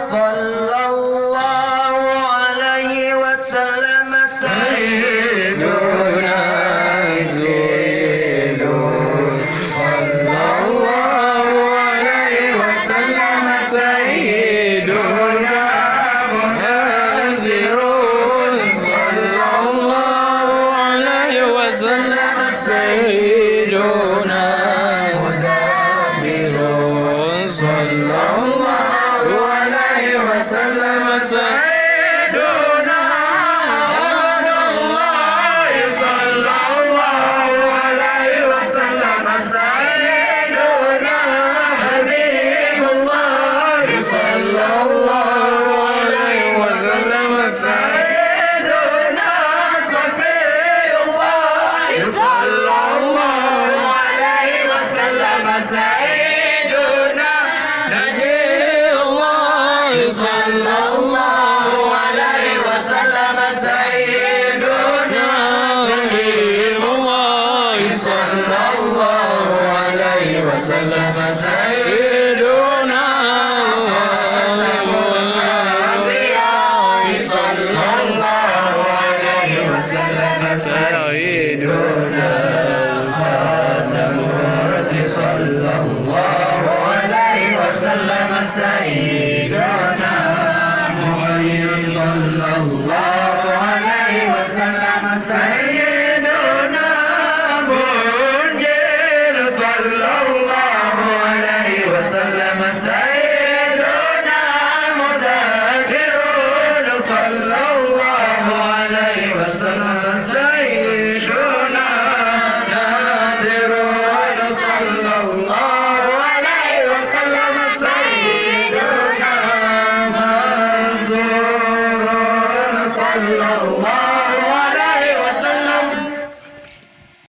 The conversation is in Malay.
sallallahu alaihi wasallam sayyiduna Zilun sallallahu alaihi wasallam sayyiduna Muhazirun sallallahu alaihi wasallam sayyiduna Muzabbirun sallallahu alaihi wasallam sayyiduna Abdullah sallallahu alaihi wasallam sayyiduna Habibullah sallallahu alaihi wasallam sayyiduna Safiyullah sallallahu alaihi wasallam sayyiduna Najiyullah sallallahu alaihi wasallam sayyiduna Kalimullah sallallahu alaihi wasallam sayyiduna Anbiya sallallahu alaihi wasallam sayyiduna Khatamun sallallahu alaihi wasallam sayyiduna